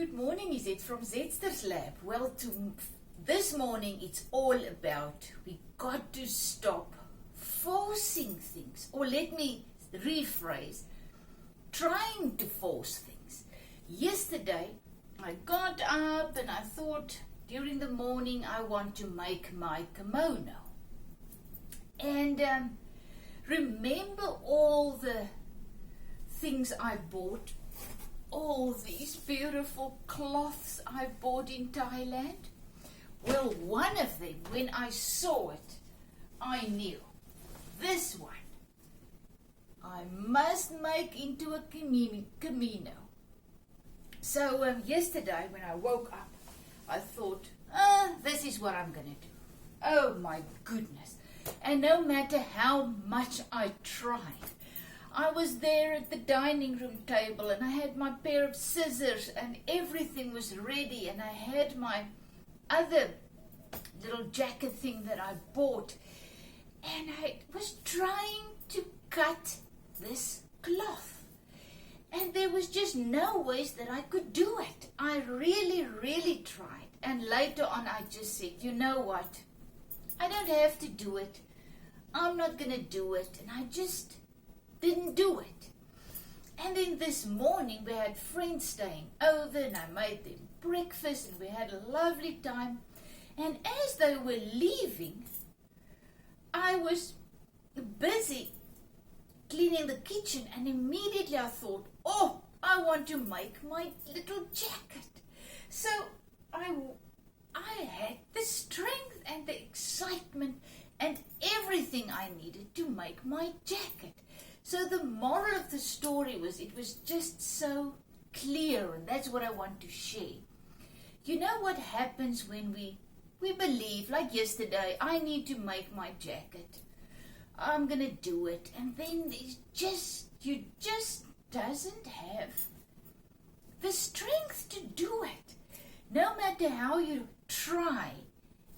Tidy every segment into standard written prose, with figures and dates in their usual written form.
Good morning, is it from Zetster's Lab? Well, this morning it's all about we got to stop forcing things, or let me rephrase, trying to force things. Yesterday I got up and I thought during the morning I want to make my kimono. And remember all the things I bought, all these beautiful cloths I bought in Thailand? Well, one of them, when I saw it, I knew this one I must make into a kimono. So yesterday when I woke up, I thought, this is what I'm going to do. Oh my goodness. And no matter how much I tried, I was there at the dining room table and I had my pair of scissors and everything was ready, and I had my other little jacket thing that I bought, and I was trying to cut this cloth, and there was just no ways that I could do it. I really tried, and later on I just said, you know what, I don't have to do it, I'm not gonna do it, and I just didn't do it. And then this morning we had friends staying over and I made them breakfast and we had a lovely time, and as they were leaving I was busy cleaning the kitchen, and immediately I thought, oh, I want to make my little jacket. So I had the strength and the excitement and everything I needed to make my jacket. So the moral of the story was, it was just so clear, and that's what I want to share. You know what happens when we believe, like yesterday, I need to make my jacket. I'm going to do it. And then you just doesn't have the strength to do it. No matter how you try,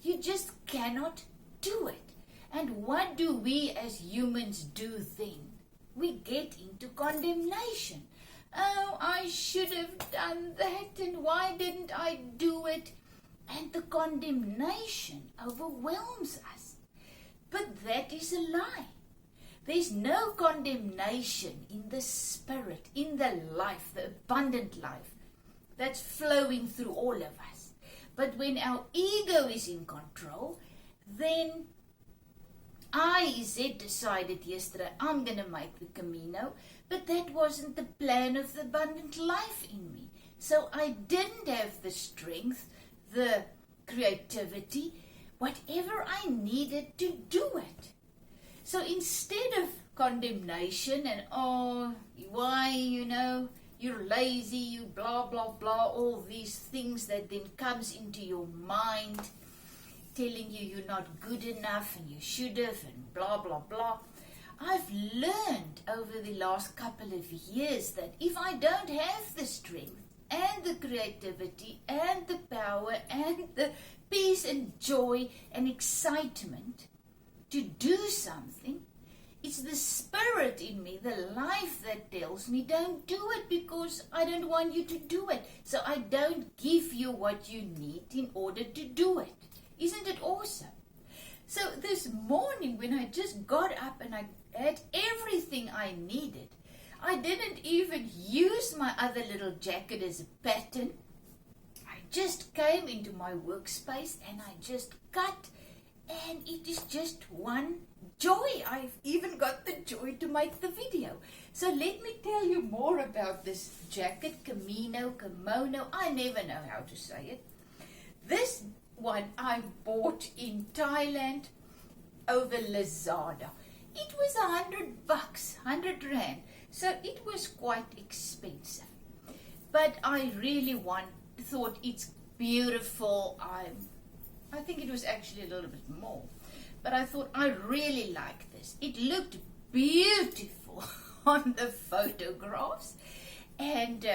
you just cannot do it. And what do we as humans do then? We get into condemnation. Oh, I should have done that, and why didn't I do it? And the condemnation overwhelms us. But that is a lie. There's no condemnation in the spirit, in the life, the abundant life that's flowing through all of us. But when our ego is in control, then I decided yesterday I'm going to make the kimono, but that wasn't the plan of the abundant life in me. So I didn't have the strength, the creativity, whatever I needed to do it. So instead of condemnation and, oh, why, you're lazy, you blah, blah, blah, all these things that then comes into your mind, telling you you're not good enough and you should have and blah, blah, blah. I've learned over the last couple of years that if I don't have the strength and the creativity and the power and the peace and joy and excitement to do something, it's the spirit in me, the life, that tells me don't do it because I don't want you to do it. So I don't give you what you need in order to do it. Isn't it awesome? So this morning when I just got up and I had everything I needed, I didn't even use my other little jacket as a pattern. I just came into my workspace and I just cut, and it is just one joy. I've even got the joy to make the video. So let me tell you more about this jacket, kimono, I never know how to say it. This one I bought in Thailand over Lazada. It was $100, 100 rand. So it was quite expensive. But I really thought it's beautiful. I think it was actually a little bit more. But I thought I really like this. It looked beautiful on the photographs. And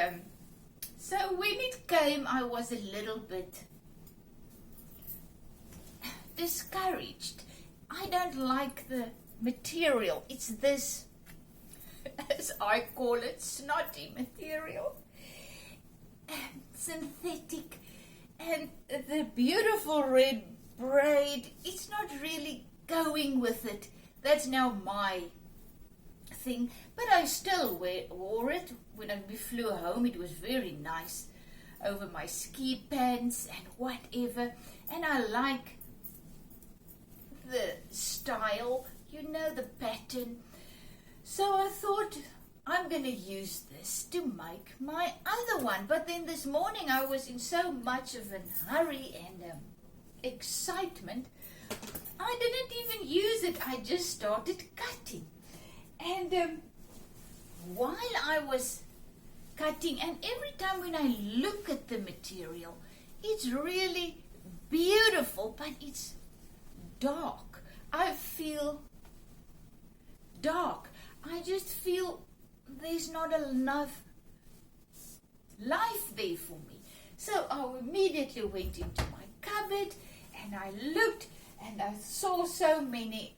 so when it came, I was a little bit discouraged. I don't like the material. It's this, as I call it, snotty material. the beautiful red braid, it's not really going with it. That's now my thing. But I still wore it when we flew home. It was very nice over my ski pants and whatever. And I like the style, the pattern. So I thought, I'm going to use this to make my other one. But then this morning I was in so much of a hurry and excitement, I didn't even use it. I just started cutting. And while I was cutting, and every time when I look at the material, it's really beautiful, but it's dark. I feel dark. I just feel there's not enough life there for me. So I immediately went into my cupboard and I looked and I saw so many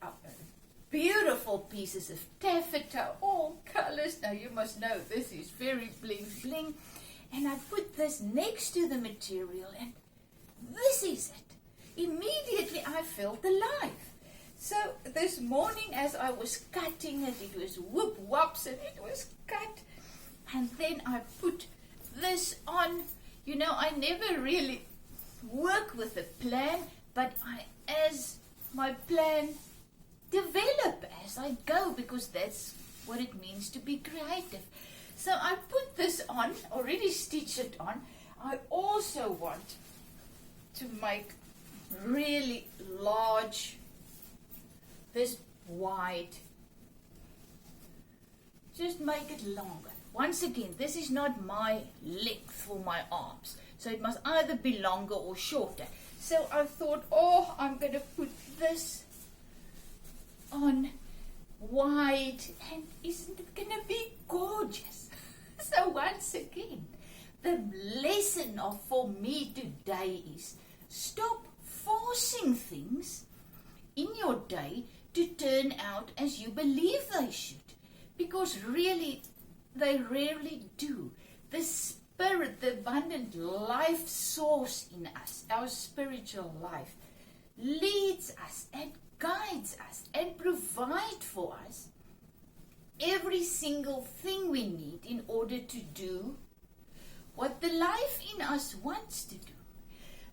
beautiful pieces of taffeta, all colors. Now you must know this is very bling bling. And I put this next to the material and this is it. Immediately I felt alive. So this morning as I was cutting it, it was whoop whops and it was cut. And then I put this on. I never really work with a plan, but as my plan develop as I go, because that's what it means to be creative. So I put this on, already stitched it on. I also want to make really large, this wide, just make it longer. Once again, this is not my length for my arms, so it must either be longer or shorter. So I thought, I'm going to put this on wide, and isn't it going to be gorgeous? So once again, the lesson for me today is stop forcing things in your day to turn out as you believe they should, because really they rarely do. The spirit, the abundant life source in us, our spiritual life, leads us and guides us and provides for us every single thing we need in order to do what the life in us wants to do.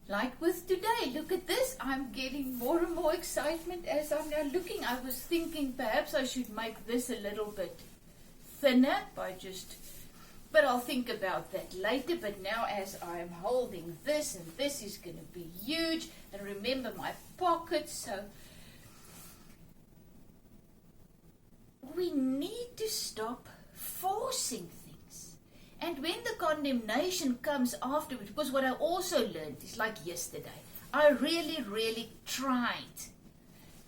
Like with today, look at this. I'm getting more and more excitement as I'm now looking. I was thinking perhaps I should make this a little bit thinner but I'll think about that later. But now as I'm holding this, and this is going to be huge, and remember my pockets, so we need to stop forcing things. And when the condemnation comes afterwards, because what I also learned is like yesterday, I really tried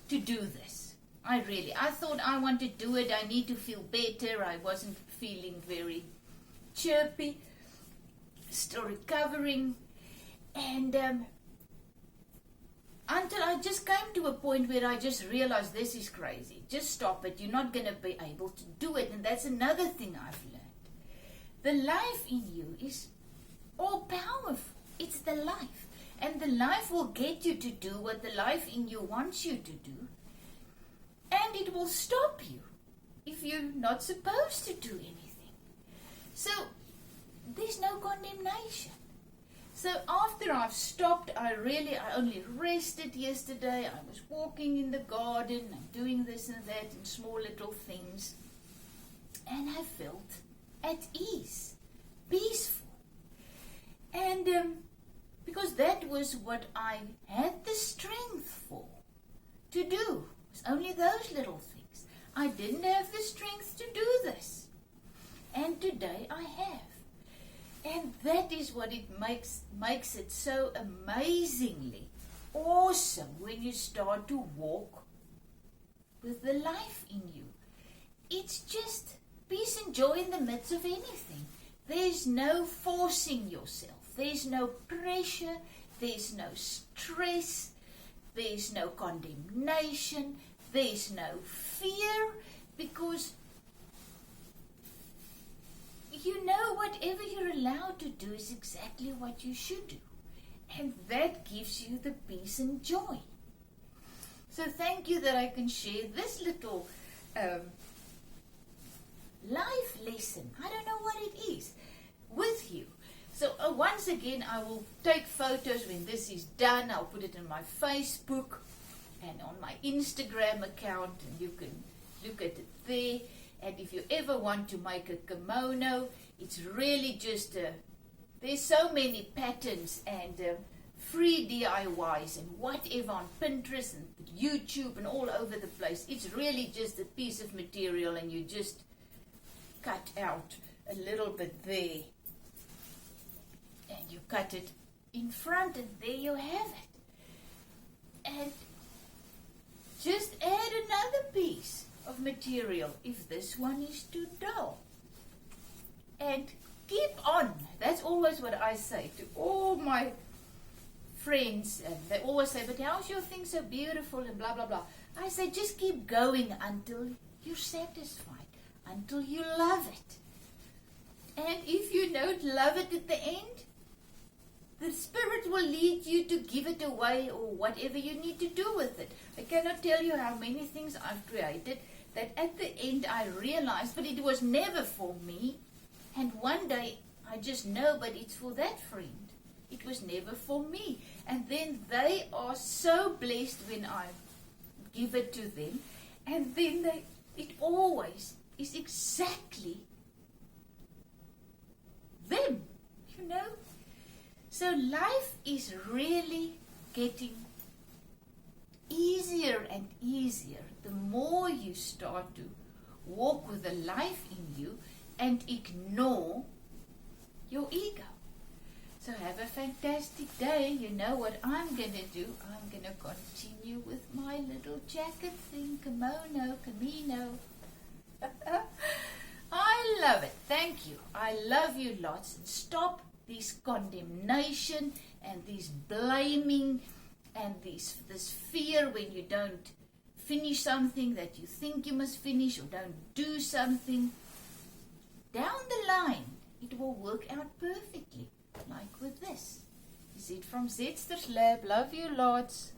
to do this. I thought I want to do it. I need to feel better. I wasn't feeling very chirpy, still recovering. And until I just came to a point where I just realized this is crazy. Just stop it. You're not going to be able to do it. And that's another thing I've learned. The life in you is all powerful. It's the life. And the life will get you to do what the life in you wants you to do. And it will stop you if you're not supposed to do anything. So there's no condemnation. So after I've stopped, I only rested yesterday. I was walking in the garden and doing this and that and small little things. And I felt at ease, peaceful. And because that was what I had the strength for to do. It was only those little things. I didn't have the strength to do this. And today I have. And that is what it makes it so amazingly awesome when you start to walk with the life in you. It's just peace and joy in the midst of anything. There's no forcing yourself. There's no pressure. There's no stress. There's no condemnation. There's no fear, because you know whatever you're allowed to do is exactly what you should do. And that gives you the peace and joy. So thank you that I can share this little life lesson, I don't know what it is, with you. So once again, I will take photos when this is done. I'll put it in my Facebook and on my Instagram account, and you can look at it there. And if you ever want to make a kimono, it's really just, there's so many patterns and free DIYs and whatever on Pinterest and YouTube and all over the place. It's really just a piece of material, and you just cut out a little bit there. And you cut it in front, and there you have it. And just add another piece of material if this one is too dull. And keep on. That's always what I say to all my friends. And they always say, but how's your thing so beautiful and blah, blah, blah. I say, just keep going until you're satisfied, until you love it. And if you don't love it at the end, the Spirit will lead you to give it away or whatever you need to do with it. I cannot tell you how many things I've created that at the end I realized, but it was never for me. And one day I just know, but it's for that friend. It was never for me. And then they are so blessed when I give it to them. And then it always is exactly them, you know. So life is really getting easier and easier the more you start to walk with the life in you and ignore your ego. So have a fantastic day. You know what I'm going to do? I'm going to continue with my little jacket thing, kimono, camino. I love it. Thank you. I love you lots. And stop this condemnation and this blaming and this fear when you don't finish something that you think you must finish or don't do something. Down the line, it will work out perfectly, like with this. Is it from Zetster's Lab? Love you lots.